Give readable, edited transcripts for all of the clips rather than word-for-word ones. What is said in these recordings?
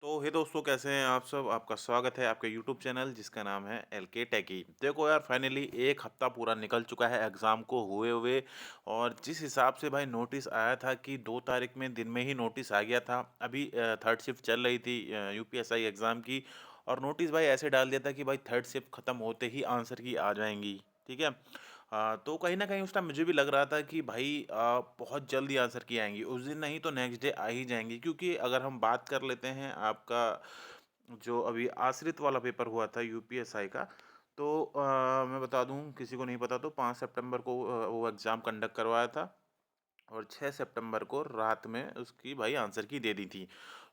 तो हे दोस्तों, कैसे हैं आप सब? आपका स्वागत है आपके यूट्यूब चैनल जिसका नाम है एलके टेकी। देखो यार, फाइनली एक हफ्ता पूरा निकल चुका है एग्ज़ाम को हुए हुए। और जिस हिसाब से भाई नोटिस आया था कि 2 तारीख में दिन में ही नोटिस आ गया था। अभी थर्ड शिफ्ट चल रही थी यूपीएसआई एग्ज़ाम की। और नोटिस भाई ऐसे डाल दिया था कि भाई थर्ड शिफ्ट खत्म होते ही आंसर की आ जाएँगी, ठीक है? तो कहीं न कहीं उस टाइम मुझे भी लग रहा था कि भाई बहुत जल्दी आंसर की आएँगी। उस दिन नहीं तो नेक्स्ट डे आ ही जाएँगी, क्योंकि अगर हम बात कर लेते हैं आपका जो अभी आश्रित वाला पेपर हुआ था यूपीएसआई का। तो मैं बता दूँ किसी को नहीं पता, तो 5 सितंबर को वो एग्ज़ाम कंडक्ट करवाया था। और 6 सितंबर को रात में उसकी भाई आंसर की दे दी थी।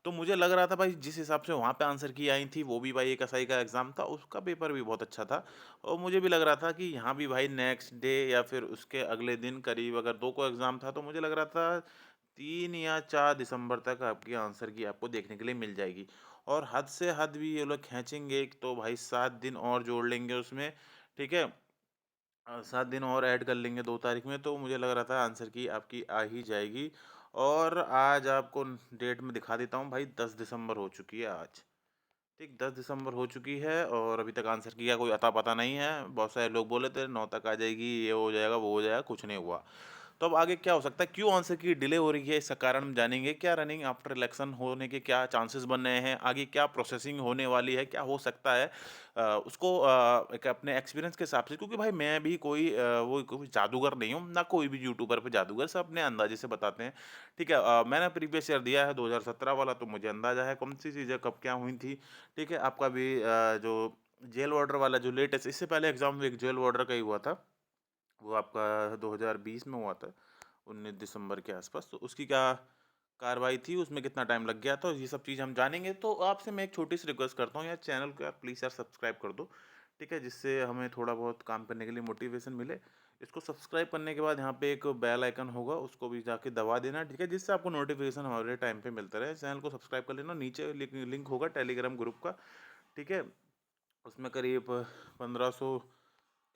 तो मुझे लग रहा था भाई जिस हिसाब से वहाँ पे आंसर की आई थी, वो भी भाई एक एसआई का एग्ज़ाम था, उसका पेपर भी बहुत अच्छा था। और मुझे भी लग रहा था कि यहाँ भी भाई नेक्स्ट डे या फिर उसके अगले दिन करीब अगर 2 को एग्ज़ाम था, तो मुझे लग रहा था 3 या 4 दिसंबर तक आपकी आंसर की आपको देखने के लिए मिल जाएगी। और हद से हद भी ये लोग खींचेंगे तो भाई 7 दिन और जोड़ लेंगे उसमें, ठीक है? 7 दिन और ऐड कर लेंगे 2 तारीख में, तो मुझे लग रहा था आंसर की आपकी आ ही जाएगी। और आज आपको डेट में दिखा देता हूँ भाई, 10 दिसंबर हो चुकी है आज। ठीक, 10 दिसंबर हो चुकी है और अभी तक आंसर की का कोई अता-पता नहीं है। बहुत सारे लोग बोले थे 9 तक आ जाएगी, ये हो जाएगा, वो हो जाएगा, कुछ नहीं हुआ। तो अब आगे क्या हो सकता है? क्यों आंसर की डिले हो रही है? इसका कारण हम जानेंगे। क्या रनिंग आफ्टर इलेक्शन होने के क्या चांसेस बन रहे हैं? आगे क्या प्रोसेसिंग होने वाली है? क्या हो सकता है? उसको एक अपने एक्सपीरियंस के हिसाब से, क्योंकि भाई मैं भी कोई वो कोई जादूगर नहीं हूँ, ना कोई भी यूट्यूबर पे जादूगर, सब अपने अंदाज़े से बताते हैं। ठीक है? मैंने प्रीवियस ईयर दिया है 2017 वाला, तो मुझे अंदाज़ा है कौन-सी चीज़ें कब क्या हुई थी। ठीक है? आपका भी जो जेल वार्डर वाला जो लेटेस्ट, इससे पहले एग्ज़ाम में एक जेल वार्डर का ही हुआ था। वो आपका 2020 में हुआ था, 19 दिसंबर के आसपास। तो उसकी क्या कार्रवाई थी, उसमें कितना टाइम लग गया था, ये सब चीज़ हम जानेंगे। तो आपसे मैं एक छोटी-सी रिक्वेस्ट करता हूँ यार, चैनल को यार प्लीज़ यार सब्सक्राइब कर दो, ठीक है? जिससे हमें थोड़ा बहुत काम करने के लिए मोटिवेशन मिले। इसको सब्सक्राइब करने के बाद यहाँ पे एक बेल आइकन होगा, उसको भी जाके दबा देना, ठीक है? जिससे आपको नोटिफ़िकेशन हमारे टाइम पे मिलता रहे। चैनल को सब्सक्राइब कर लेना, नीचे लिंक होगा टेलीग्राम ग्रुप का, ठीक है? उसमें करीब 1500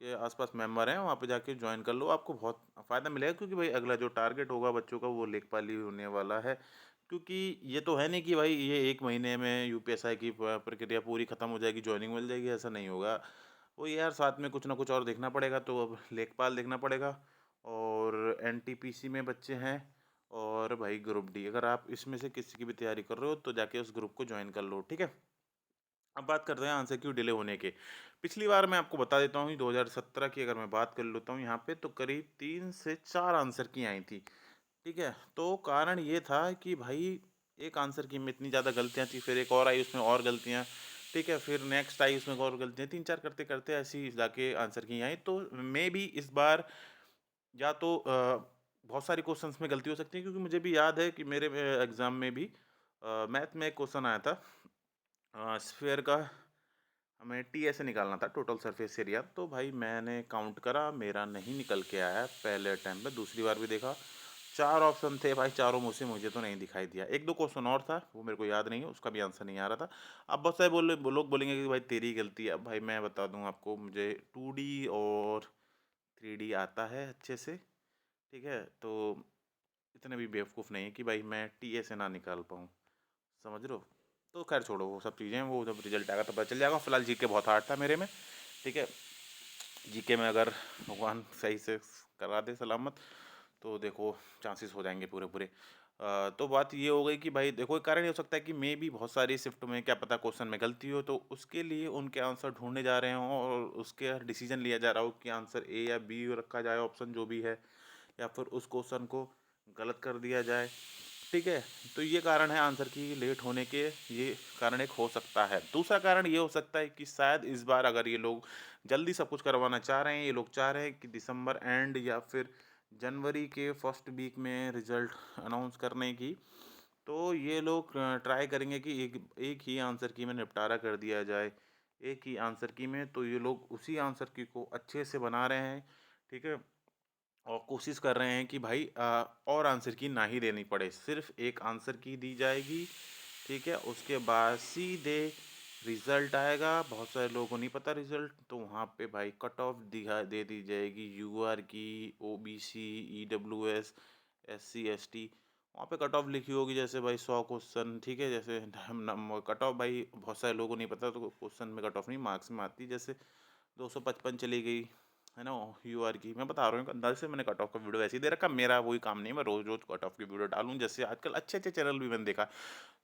के आसपास मेंबर हैं, वहाँ पे जाके जॉइन कर लो, आपको बहुत फ़ायदा मिलेगा, क्योंकि भाई अगला जो टारगेट होगा बच्चों का वो लेखपाली होने वाला है। क्योंकि ये तो है नहीं कि भाई ये 1 महीने में यूपीएसआई की प्रक्रिया पूरी खत्म हो जाएगी, जॉइनिंग मिल जाएगी, ऐसा नहीं होगा। वो यार साथ में कुछ ना कुछ और देखना पड़ेगा, तो अब लेखपाल देखना पड़ेगा। और एनटीपीसी में बच्चे हैं, और भाई ग्रुप डी, अगर आप इसमें से किसी की भी तैयारी कर रहे हो तो जाके उस ग्रुप को जॉइन कर लो, ठीक है? अब बात करते हैं आंसर क्यू डिले होने के। पिछली बार मैं आपको बता देता हूँ 2017 की अगर मैं बात कर लेता हूँ यहाँ पे, तो करीब 3 से 4 आंसर की आई थी, ठीक है? तो कारण ये था कि भाई एक आंसर की में इतनी ज़्यादा गलतियाँ थी, फिर एक और आई उसमें और गलतियाँ, ठीक है? फिर नेक्स्ट आई उसमें और गलतियाँ, 3-4 करते-करते ऐसे ही जाके आंसर की आई। तो मेबी इस बार या तो बहुत सारी क्वेश्चंस में गलती हो सकती है, क्योंकि मुझे भी याद है कि मेरे एग्ज़ाम में भी मैथ में एक क्वेश्चन आया था स्फीयर का। हमें टीएसए निकालना था, टोटल सरफेस एरिया। तो भाई मैंने काउंट करा, मेरा नहीं निकल के आया पहले अटेम्प्ट में, दूसरी बार भी देखा, 4 ऑप्शन थे भाई, चारों में से मुझे तो नहीं दिखाई दिया। 1-2 क्वेश्चन और था, वो मेरे को याद नहीं है, उसका भी आंसर नहीं आ रहा था। अब बहुत सारे लोग बोलेंगे कि भाई तेरी गलती है। अब भाई मैं बता दूँ आपको, मुझे 2D और 3D आता है अच्छे से, ठीक है? तो इतने भी बेवकूफ़ नहीं है कि भाई मैं टीएसए ना निकाल पाऊँ, समझ रहे हो? तो खैर छोड़ो वो सब चीज़ें, वो जब रिज़ल्ट आएगा तो पता चल जाएगा। फिलहाल जीके बहुत हार्ड था मेरे में, ठीक है? जीके में अगर भगवान सही से करा दे सलामत, तो देखो चांसेस हो जाएँगे पूरे-पूरे। तो बात ये हो गई कि भाई देखो, एक कारण ये हो सकता है कि मेबी बहुत सारी शिफ्ट में क्या पता क्वेश्चन में गलती हो, तो उसके लिए उनके आंसर ढूँढे जा रहे हों और उसके डिसीज़न लिया जा रहा हो कि आंसर ए या बी रखा जाए, ऑप्शन जो भी है, या फिर उस क्वेश्चन को गलत कर दिया जाए, ठीक है? तो ये कारण है आंसर की लेट होने के, ये कारण एक हो सकता है। दूसरा कारण ये हो सकता है कि शायद इस बार अगर ये लोग जल्दी सब कुछ करवाना चाह रहे हैं, ये लोग चाह रहे हैं कि दिसंबर एंड या फिर जनवरी के फर्स्ट वीक में रिज़ल्ट अनाउंस करने की, तो ये लोग ट्राई करेंगे कि एक एक ही आंसर की में निपटारा कर दिया जाए। एक ही आंसर की में, तो ये लोग उसी आंसर की को अच्छे से बना रहे हैं, ठीक है? और कोशिश कर रहे हैं कि भाई और आंसर की ना ही देनी पड़े, सिर्फ़ एक आंसर की दी जाएगी, ठीक है? उसके बाद सीधे रिज़ल्ट आएगा, बहुत सारे लोगों को नहीं पता रिज़ल्ट, तो वहाँ पे भाई कट ऑफ दे दी जाएगी यूआर की, ओबीसी, ईडब्ल्यूएस, एससी, एसटी, वहाँ पे कट ऑफ लिखी होगी जैसे भाई 100 क्वेश्चन, ठीक है? जैसे हम कट ऑफ भाई बहुत सारे लोगों को नहीं पता, तो क्वेश्चन में कट ऑफ नहीं मार्क्स में आती है। जैसे 255 चली गई, है ना? यूआर की मैं बता रहा हूँ, एक अंदाज़े से मैंने कट ऑफ का वीडियो ऐसे ही दे रखा। मेरा वही काम नहीं है मैं रोज़-रोज़ कट ऑफ की वीडियो डालूँ। जैसे आजकल अच्छे-अच्छे चैनल भी मैंने देखा,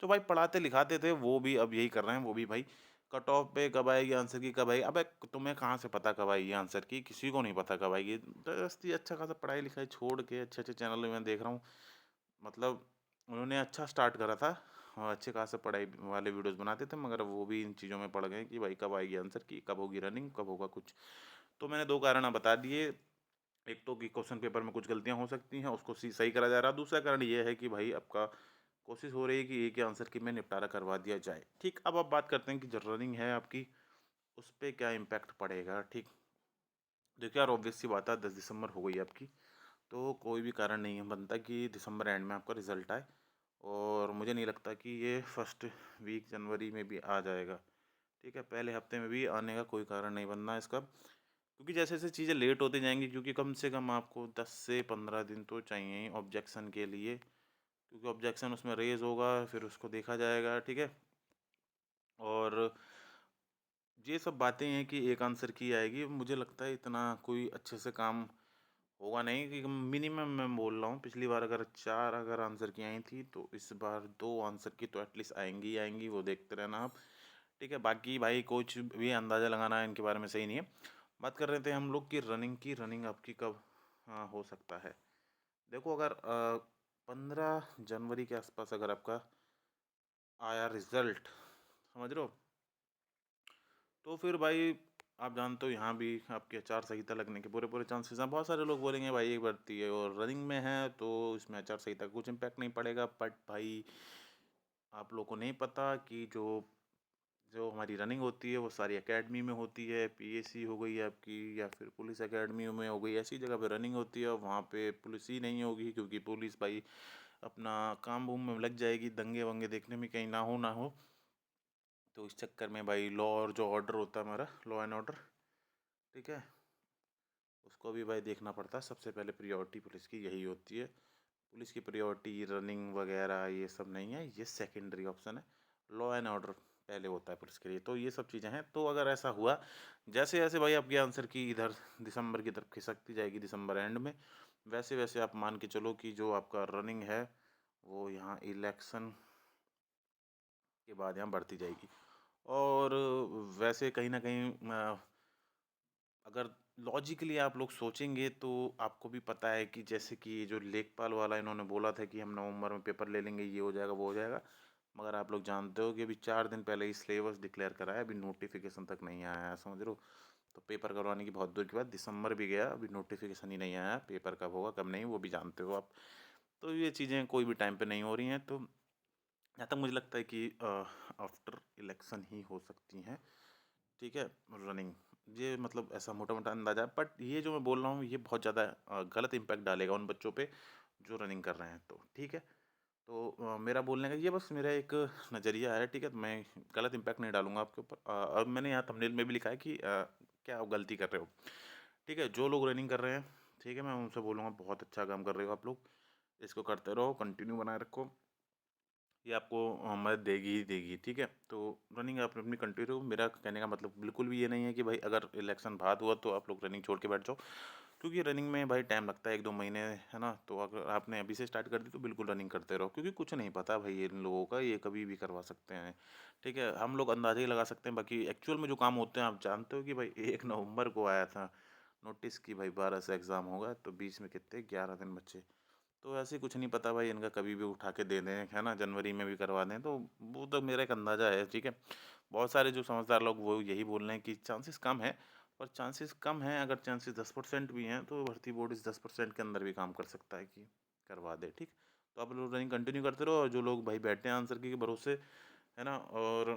तो भाई पढ़ाते लिखाते थे, वो भी अब यही कर रहे हैं। वो भी भाई कट ऑफ पे कब आएगी आंसर की, कब आएगी? अबे तुम्हें कहाँ से पता कब आएगी आंसर की? किसी को नहीं पता कब आएगी। जबरदस्ती अच्छा खासा पढ़ाई-लिखाई छोड़ के अच्छे-अच्छे चैनल में मैं देख रहा हूँ, मतलब उन्होंने अच्छा स्टार्ट करा था और अच्छे खासे पढ़ाई वाले वीडियोस बनाते थे, मगर वो भी इन चीज़ों में पड़ गए कि भाई कब आएगी आंसर की, कब होगी रनिंग, कब होगा कुछ। तो मैंने 2 कारण बता दिए। एक तो कि क्वेश्चन पेपर में कुछ गलतियाँ हो सकती हैं, उसको सही करा जा रहा है। दूसरा कारण ये है कि भाई आपका कोशिश हो रही है कि एक ही आंसर की में निपटारा करवा दिया जाए। ठीक, अब आप बात करते हैं कि जो रनिंग है आपकी, उस पे क्या इम्पैक्ट पड़ेगा, ठीक? देखिए यार, ऑब्वियस सी बात है, 10 दिसंबर हो गई आपकी, तो कोई भी कारण नहीं है बनता कि दिसंबर एंड में आपका रिज़ल्ट आए, और मुझे नहीं लगता कि ये फर्स्ट वीक जनवरी में भी आ जाएगा, ठीक है? पहले हफ्ते में भी आने का कोई कारण नहीं बनना है इसका, क्योंकि जैसे-जैसे चीज़ें लेट होती जाएँगी, क्योंकि कम से कम आपको 10 से 15 दिन तो चाहिए ही ऑब्जेक्शन के लिए, क्योंकि ऑब्जेक्शन उसमें रेज़ होगा, फिर उसको देखा जाएगा, ठीक है? और ये सब बातें हैं कि एक आंसर की आएगी, मुझे लगता है इतना कोई अच्छे से काम होगा नहीं, कि मिनिमम मैं बोल रहा हूँ, पिछली बार अगर 4 अगर आंसर की आई थी, तो इस बार 2 आंसर की तो एटलीस्ट आएँगी ही आएँगी, वो देखते रहना आप, ठीक है? बाकी भाई कुछ भी अंदाज़ा लगाना इनके बारे में सही नहीं है। बात कर रहे थे हम लोग कि रनिंग की, रनिंग आपकी कब हो सकता है? देखो, अगर 15 जनवरी के आसपास अगर आपका आया रिज़ल्ट, समझ रहे हो? तो फिर भाई आप जानते हो यहाँ भी आपकी आचार संहिता लगने के पूरे-पूरे चांसेस हैं। बहुत सारे लोग बोलेंगे भाई ये भर्ती है और रनिंग में है, तो इसमें आचार संहिता का कुछ इम्पैक्ट नहीं पड़ेगा। बट भाई आप लोगों को नहीं पता कि जो जो हमारी रनिंग होती है वो सारी एकेडमी में होती है। पीएसी हो गई आपकी, या फिर पुलिस एकेडमी में हो गई, ऐसी जगह पे रनिंग होती है, और वहाँ पे पुलिस ही नहीं होगी, क्योंकि पुलिस भाई अपना काम-बूम में लग जाएगी, दंगे-वंगे देखने में कहीं ना हो ना हो। तो इस चक्कर में भाई लॉ और जो ऑर्डर होता है हमारा, लॉ एंड ऑर्डर, ठीक है? उसको भी भाई देखना पड़ता है। सबसे पहले प्रायोरिटी पुलिस की यही होती है। पुलिस की प्रायोरिटी रनिंग वगैरह ये सब नहीं है, ये सेकेंडरी ऑप्शन है। लॉ एंड ऑर्डर पहले होता है पुलिस के लिए। तो ये सब चीज़ें हैं। तो अगर ऐसा हुआ, जैसे-जैसे भाई आपकी आंसर की इधर दिसंबर की तरफ खिसकती जाएगी, दिसंबर एंड में, वैसे-वैसे आप मान के चलो कि जो आपका रनिंग है, वो यहाँ इलेक्शन के बाद यहाँ बढ़ती जाएगी। और वैसे कहीं न कहीं अगर लॉजिकली आप लोग सोचेंगे, तो आपको भी पता है कि जैसे कि ये जो लेखपाल वाला इन्होंने बोला था कि हम नवंबर में पेपर ले लेंगे, ये हो जाएगा, वो हो जाएगा। मगर आप लोग जानते हो कि अभी 4 दिन पहले ही सिलेबस डिक्लेयर करा है, अभी नोटिफ़िकेशन तक नहीं आया है, समझ रहे हो? तो पेपर करवाने की बहुत दूर की बात, दिसंबर भी गया, अभी नोटिफ़िकेशन ही नहीं आया है, पेपर कब होगा, कब नहीं, वो भी जानते हो आप। तो ये चीज़ें कोई भी टाइम पे नहीं हो रही हैं, तो जहाँ तक मुझे लगता है कि आफ्टर इलेक्शन ही हो सकती हैं। ठीक है? रनिंग, ये मतलब ऐसा मोटा-मोटा अंदाज़ा है, बट ये जो मैं बोल रहा हूँ ये बहुत ज़्यादा गलत इम्पैक्ट डालेगा उन बच्चों पे जो रनिंग कर रहे हैं, तो ठीक है? तो मेरा बोलने का ये बस मेरा एक नज़रिया है, ठीक है? तो मैं गलत इम्पैक्ट नहीं डालूँगा आपके ऊपर, और मैंने यहाँ थंबनेल में भी लिखा है कि क्या आप गलती कर रहे हो, ठीक है? जो लोग रनिंग कर रहे हैं, ठीक है? मैं उनसे बोलूँगा बहुत अच्छा काम कर रहे हो आप लोग, इसको करते रहो, कंटिन्यू बनाए रखो। ये आपको मदद देगी ही देगी, ठीक है? तो रनिंग आप अपनी कंटिन्यू, मेरा कहने का मतलब बिल्कुल भी ये नहीं है कि भाई अगर इलेक्शन बाद हुआ तो आप लोग रनिंग छोड़ के बैठ जाओ, क्योंकि रनिंग में भाई टाइम लगता है 1-2 महीने, है ना? तो अगर आपने अभी से स्टार्ट कर दी तो बिल्कुल रनिंग करते रहो, क्योंकि कुछ नहीं पता भाई इन लोगों का, ये कभी भी करवा सकते हैं, ठीक है? हम लोग अंदाज़ा ही लगा सकते हैं, बाकी एक्चुअल में जो काम होते हैं आप जानते हो कि भाई 1 नवंबर को आया था नोटिस कि भाई 12 से एग्ज़ाम होगा, तो बीच में कितने 11 दिन बचे। तो ऐसे कुछ नहीं पता भाई इनका, कभी भी उठा के दे दें, है ना? जनवरी में भी करवा दें, तो वो तो मेरा एक अंदाज़ा है, ठीक है? बहुत सारे जो समझदार लोग वो यही बोल रहे हैं कि चांसेस कम है, और चांसेस कम हैं, अगर चांसेस 10% भी हैं, तो भर्ती बोर्ड इस 10% के अंदर भी काम कर सकता है कि करवा दे, ठीक? तो आप लोग रनिंग कंटिन्यू करते रहो, और जो लोग भाई बैठे हैं आंसर की के भरोसे, है ना? और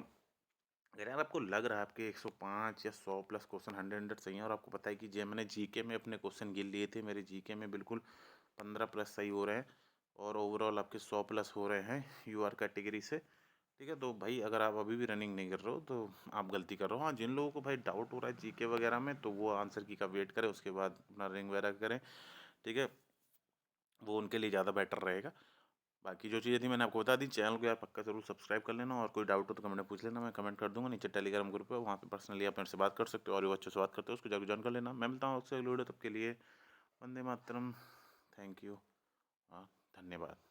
अगर यार आपको लग रहा है आपके 105 या 100 प्लस क्वेश्चन 100 सही हैं, और आपको पता है कि जे मैंने जीके में अपने क्वेश्चन गिन लिए थे, मेरे जीके में बिल्कुल 15 प्लस सही हो रहे हैं, और ओवरऑल आपके 100 प्लस हो रहे हैं यूआर कैटेगरी से, ठीक है? तो भाई अगर आप अभी भी रनिंग नहीं कर रहे हो तो आप गलती कर रहे हो। हाँ, जिन लोगों को भाई डाउट हो रहा है जीके वगैरह में, तो वो आंसर की का वेट करें, उसके बाद अपना रनिंग वगैरह करें, ठीक है? वो उनके लिए ज़्यादा बेटर रहेगा। बाकी जो चीज़ें थी मैंने आपको बता दी। चैनल को यार पक्का ज़रूर सब्सक्राइब कर लेना और कोई डाउट हो तो कमेंट में पूछ लेना, मैं कमेंट कर दूँगा। नीचे टेलीग्राम ग्रुप है, वहाँ पे पर्सनली आप मेरे से बात कर सकते हो और जो अच्छे से बात करते हो उसको जाके जॉइन कर लेना। मैं मिलता हूँ आपसे अगली वीडियो, तब के लिए वंदे मातरम। Thank you. हाँ, धन्यवाद।